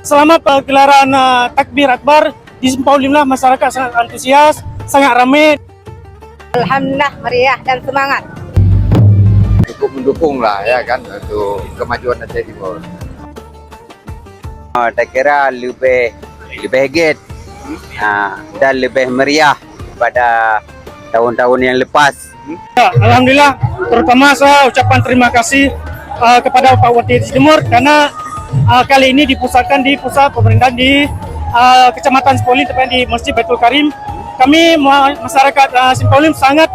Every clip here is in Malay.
selama pegelaran takbir akbar di Simpang Ulim lah, masyarakat sangat antusias, sangat ramai. Alhamdulillah meriah dan semangat. Cukup mendukung lah ya kan untuk kemajuan Aceh Timur. Saya kira lebih higit dan lebih meriah pada tahun-tahun yang lepas. Ya, Alhamdulillah, terutama saya ucapan terima kasih kepada Pak Bupati Aceh Timur karena kali ini dipusatkan di pusat pemerintahan di Kecamatan Simpang Ulim, tepatnya di Masjid Baitul Karim. Kami masyarakat Simpang Ulim sangat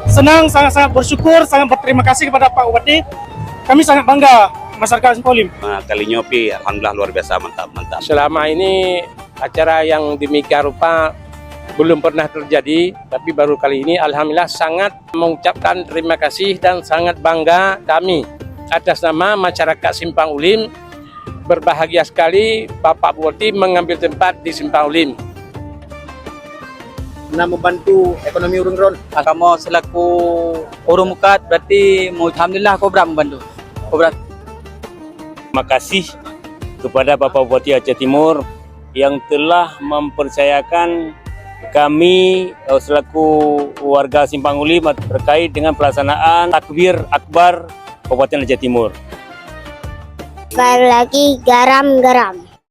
senang, sangat bersyukur, sangat berterima kasih kepada Pak Bupati. Kami sangat bangga masyarakat Simpang Ulim. Kali nyopi, alhamdulillah luar biasa, mantap. Selama ini acara yang demikian rupa belum pernah terjadi, tapi baru kali ini alhamdulillah sangat mengucapkan terima kasih dan sangat bangga kami atas nama masyarakat Simpang Ulim. Berbahagia sekali Bapak Bupati mengambil tempat di Simpang Ulim. Nah, membantu ekonomi urun-urun. Kamu selaku urung mukat berarti alhamdulillah kau berapa membantu? Terima kasih kepada Bapak Bupati Aceh Timur yang telah mempercayakan kami selaku warga Simpang Ulim terkait dengan pelaksanaan takbir akbar Kabupaten Aceh Timur. Sekali lagi garam-garam.